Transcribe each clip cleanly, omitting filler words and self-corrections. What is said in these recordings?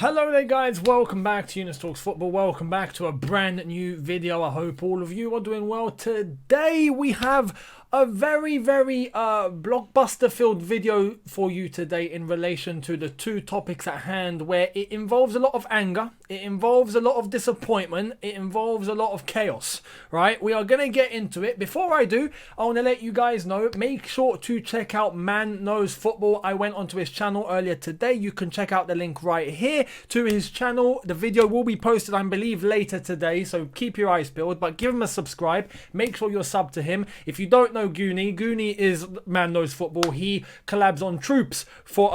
Hello there guys, welcome back to Younes Talks Football, welcome back to a brand new video. I hope all of you are doing well. Today we have a very blockbuster filled video for you today in relation to the two topics at hand, where it involves a lot of anger, it involves a lot of disappointment, it involves a lot of chaos, right? We are going to get into it. Before I do, I want to let you guys know, make sure to check out Man Knows Football. I went onto his channel earlier today. You can check out the link right here to his channel. The video will be posted, I believe, later today, so keep your eyes peeled, but give him a subscribe. Make sure you're subbed to him. If you don't know Kounde is Man Knows Football. He collabs on Troops for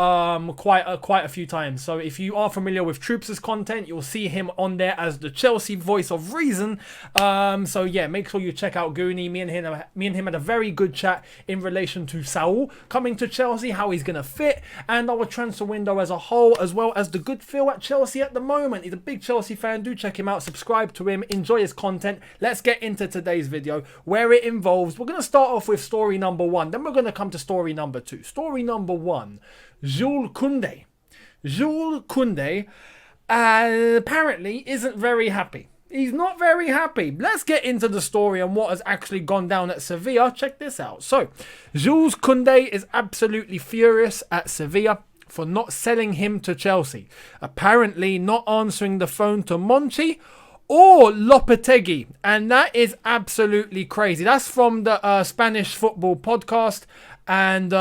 quite a few times. So if you are familiar with Troops' content, you'll see him on there as the Chelsea voice of reason. So yeah, make sure you check out Kounde. Me and him had a very good chat in relation to Saul coming to Chelsea, how he's gonna fit, and our transfer window as a whole, as well as the good feel at Chelsea at the moment. He's a big Chelsea fan. Do check him out, subscribe to him, enjoy his content. Let's get into today's video, where it involves, we're gonna start off with story number one, then we're going to come to story number two. Story number one, Jules Kounde. Jules Kounde apparently isn't very happy. He's not very happy. Let's get into the story and what has actually gone down at Sevilla. Check this out. So, Jules Kounde is absolutely furious at Sevilla for not selling him to Chelsea. Apparently not answering the phone to Monchi or Lopetegui, and that is absolutely crazy. That's from the Spanish football podcast, and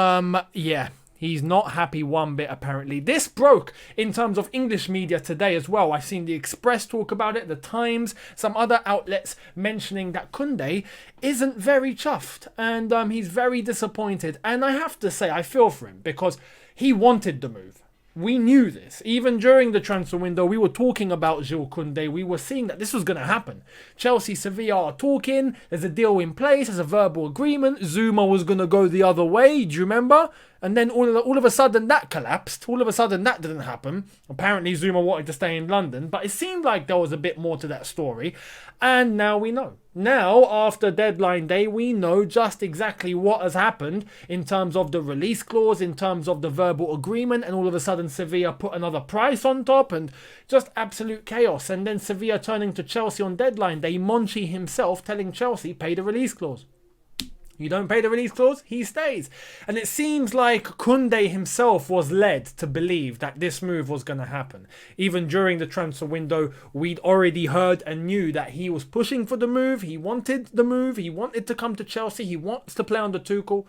yeah, he's not happy one bit apparently. This broke in terms of English media today as well. I've seen the Express talk about it, the Times, some other outlets mentioning that Kounde isn't very chuffed, and he's very disappointed. And I have to say, I feel for him, because he wanted the move. We knew this. Even during the transfer window, we were talking about Jules Kounde. We were seeing that this was going to happen. Chelsea, Sevilla are talking. There's a deal in place. There's a verbal agreement. Zuma was going to go the other way. Do you remember? And then all of a sudden that collapsed. All of a sudden that didn't happen. Apparently Zuma wanted to stay in London. But it seemed like there was a bit more to that story. And now we know. Now, after deadline day, we know just exactly what has happened in terms of the release clause, in terms of the verbal agreement. And all of a sudden Sevilla put another price on top. And just absolute chaos. And then Sevilla turning to Chelsea on deadline day. Monchi himself telling Chelsea, pay the release clause. You don't pay the release clause, he stays. And it seems like Kounde himself was led to believe that this move was going to happen. Even during the transfer window, we'd already heard and knew that he was pushing for the move. He wanted the move. He wanted to come to Chelsea. He wants to play under Tuchel.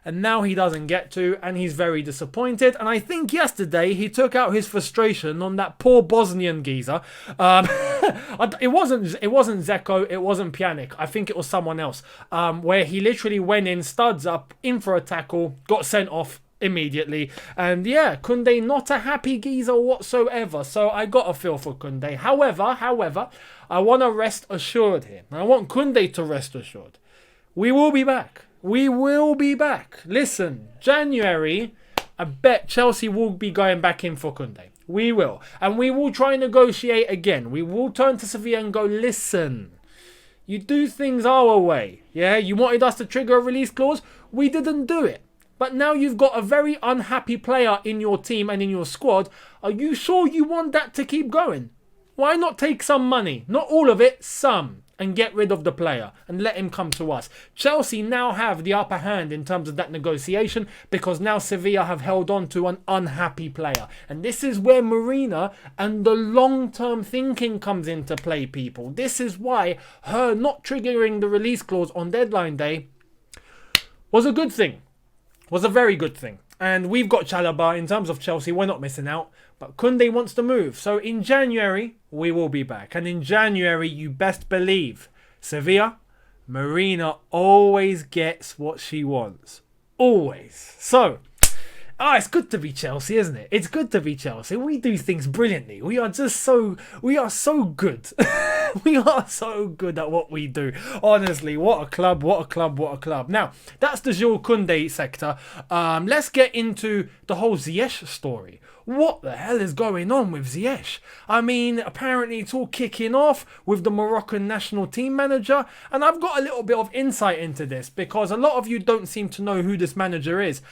And now he doesn't get to, and he's very disappointed. And I think yesterday he took out his frustration on that poor Bosnian geezer. It wasn't Zeko, it wasn't Pjanic. I think it was someone else. Where he literally went in, studs up, in for a tackle, got sent off immediately. And yeah, Kounde not a happy geezer whatsoever. So I got a feel for Kounde. However, I want to rest assured here. I want Kounde to rest assured. We will be back. We will be back. Listen, January, I bet Chelsea will be going back in for Kounde. We will. And we will try and negotiate again. We will turn to Sevilla and go, listen, you do things our way. Yeah, you wanted us to trigger a release clause. We didn't do it. But now you've got a very unhappy player in your team and in your squad. Are you sure you want that to keep going? Why not take some money? Not all of it, some. And get rid of the player and let him come to us. Chelsea now have the upper hand in terms of that negotiation, because now Sevilla have held on to an unhappy player. And this is where Marina and the long-term thinking comes into play, people. This is why her not triggering the release clause on deadline day was a good thing. Was a very good thing. And we've got Chalobah. In terms of Chelsea, we're not missing out. But Kounde wants to move. So in January, we will be back. And in January, you best believe, Sevilla, Marina always gets what she wants. Always. So, it's good to be Chelsea, isn't it? It's good to be Chelsea. We do things brilliantly. We are so good. We are so good at what we do. Honestly, what a club, what a club, what a club. Now, that's the Jules Kounde sector. Let's get into the whole Ziyech story. What the hell is going on with Ziyech? I mean, apparently it's all kicking off with the Moroccan national team manager. And I've got a little bit of insight into this, because a lot of you don't seem to know who this manager is.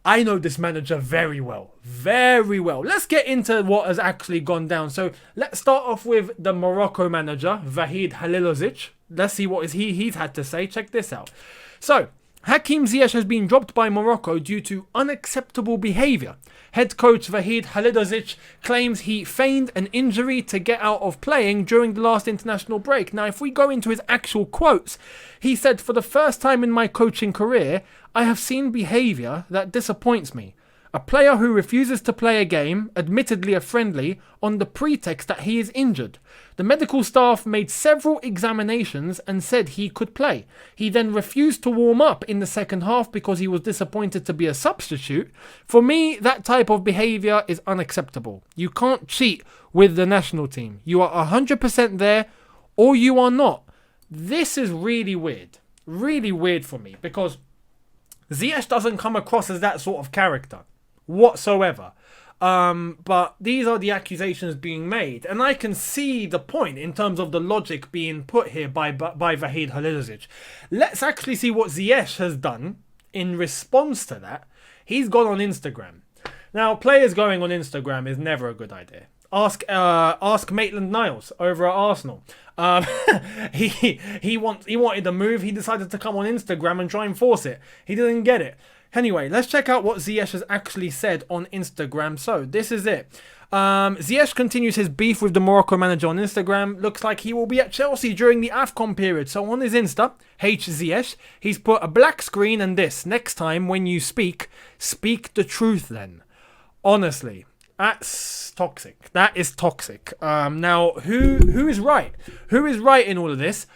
I know this manager very well. Very well. Let's get into what has actually gone down. So let's start off with the Morocco manager, Vahid Halilhodzic. Let's see what he's had to say. Check this out. So, Hakim Ziyech has been dropped by Morocco due to unacceptable behaviour. Head coach Vahid Halilhodzic claims he feigned an injury to get out of playing during the last international break. Now, if we go into his actual quotes, he said, "For the first time in my coaching career, I have seen behaviour that disappoints me. A player who refuses to play a game, admittedly a friendly, on the pretext that he is injured. The medical staff made several examinations and said he could play. He then refused to warm up in the second half because he was disappointed to be a substitute. For me, that type of behaviour is unacceptable. You can't cheat with the national team. You are 100% there or you are not." This is really weird. Really weird for me because Ziyech doesn't come across as that sort of character whatsoever. But these are the accusations being made, and I can see the point in terms of the logic being put here by Vahid Halilhodzic. Let's actually see what Ziyech has done in response to that. He's gone on Instagram. Now, players going on Instagram is never a good idea. Ask Maitland-Niles over at Arsenal. He wanted a move. He decided to come on Instagram and try and force it. He didn't get it. Anyway, let's check out what Ziyech has actually said on Instagram. So, this is it. Ziyech continues his beef with the Morocco manager on Instagram. Looks like he will be at Chelsea during the AFCON period. So, on his Insta, Ziyech, he's put a black screen and this: "Next time when you speak the truth then." Honestly, that's toxic. That is toxic. Now, who is right? Who is right in all of this?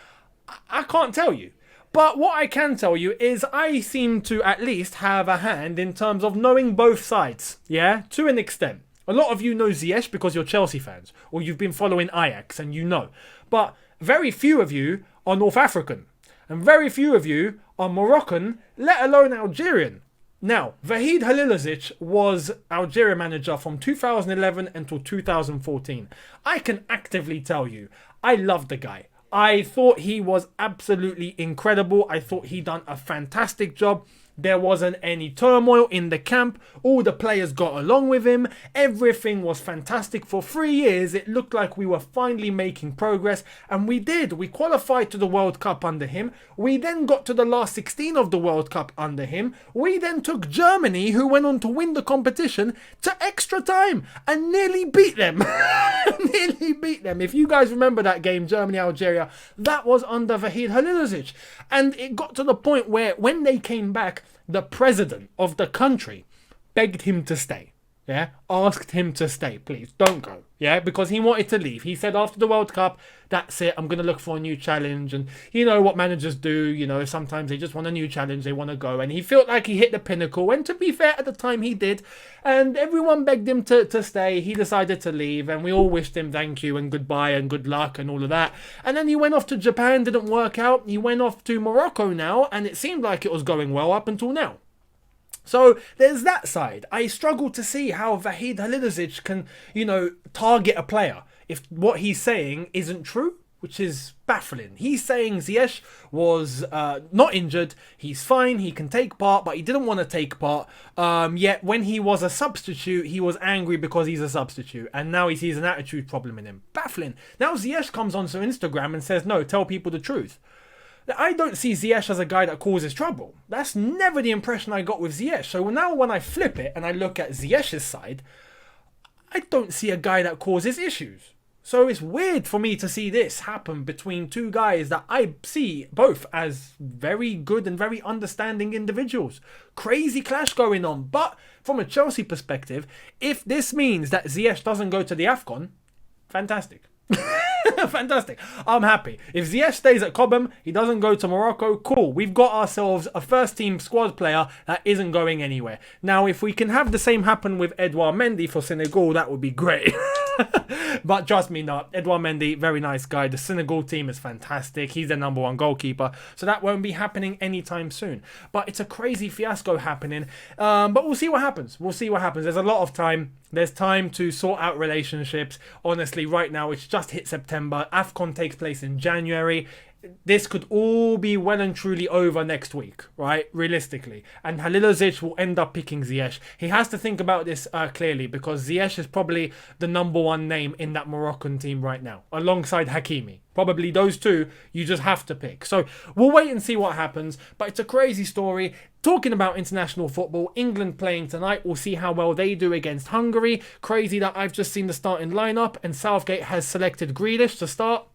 I can't tell you. But what I can tell you is I seem to at least have a hand in terms of knowing both sides. Yeah, to an extent. A lot of you know Ziyech because you're Chelsea fans or you've been following Ajax and you know. But very few of you are North African. And very few of you are Moroccan, let alone Algerian. Now, Vahid Halilhodzic was Algeria manager from 2011 until 2014. I can actively tell you, I love the guy. I thought he was absolutely incredible. I thought he done a fantastic job. There wasn't any turmoil in the camp. All the players got along with him. Everything was fantastic. For 3 years, it looked like we were finally making progress. And we did. We qualified to the World Cup under him. We then got to the last 16 of the World Cup under him. We then took Germany, who went on to win the competition, to extra time and nearly beat them. Nearly beat them. If you guys remember that game, Germany-Algeria, that was under Vahid Halilhodzic. And it got to the point where when they came back, the president of the country begged him to stay. Yeah, asked him to stay, please don't go. Yeah, because he wanted to leave. He said after the World Cup, that's it, I'm going to look for a new challenge. And you know what managers do, you know, sometimes they just want a new challenge, they want to go. And he felt like he hit the pinnacle. And to be fair, at the time he did. And everyone begged him to stay. He decided to leave. And we all wished him thank you and goodbye and good luck and all of that. And then he went off to Japan, didn't work out. He went off to Morocco now. And it seemed like it was going well up until now. So there's that side. I struggle to see how Vahid Halilhodzic can, you know, target a player if what he's saying isn't true, which is baffling. He's saying Ziyech was not injured, he's fine, he can take part, but he didn't want to take part. Yet when he was a substitute, he was angry because he's a substitute, and now he sees an attitude problem in him. Baffling. Now Ziyech comes onto Instagram and says, no, tell people the truth. I don't see Ziyech as a guy that causes trouble. That's never the impression I got with Ziyech. So now when I flip it and I look at Ziyech's side, I don't see a guy that causes issues. So it's weird for me to see this happen between two guys that I see both as very good and very understanding individuals. Crazy clash going on. But from a Chelsea perspective, if this means that Ziyech doesn't go to the AFCON, fantastic. Fantastic. I'm happy. If Ziyech stays at Cobham, he doesn't go to Morocco, cool. We've got ourselves a first team squad player that isn't going anywhere. Now, if we can have the same happen with Edouard Mendy for Senegal, that would be great. But trust me, no. Edouard Mendy, very nice guy. The Senegal team is fantastic. He's the #1 goalkeeper. So that won't be happening anytime soon. But it's a crazy fiasco happening. But we'll see what happens. We'll see what happens. There's a lot of time. There's time to sort out relationships. Honestly, right now, it's just hit September. AFCON takes place in January. this could all be well and truly over next week, right? Realistically. And Halilhodzic will end up picking Ziyech. He has to think about this clearly, because Ziyech is probably the number one name in that Moroccan team right now, alongside Hakimi. Probably those two you just have to pick. So we'll wait and see what happens. But it's a crazy story. Talking about international football, England playing tonight. We'll see how well they do against Hungary. Crazy that I've just seen the starting lineup and Southgate has selected Grealish to start.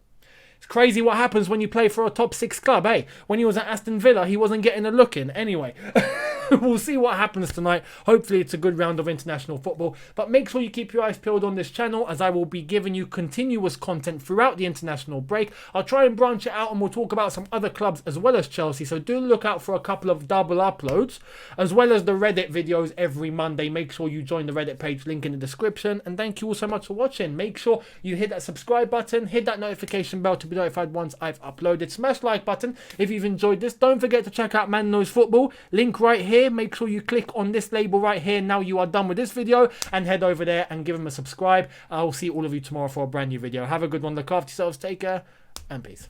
It's crazy what happens when you play for a top 6 club, eh? When he was at Aston Villa, he wasn't getting a look in. Anyway, we'll see what happens tonight. Hopefully it's a good round of international football. But make sure you keep your eyes peeled on this channel, as I will be giving you continuous content throughout the international break. I'll try and branch it out and we'll talk about some other clubs as well as Chelsea. So do look out for a couple of double uploads, as well as the Reddit videos every Monday. Make sure you join the Reddit page, link in the description. And thank you all so much for watching. Make sure you hit that subscribe button, hit that notification bell to be notified once I've uploaded. Smash the like button if you've enjoyed this. Don't forget to check out Man Knows Football, link right here. Make sure you click on this label right here now you are done with this video, and head over there and give them a subscribe. I'll see all of you tomorrow for a brand new video. Have a good one, look after yourselves, take care, and peace.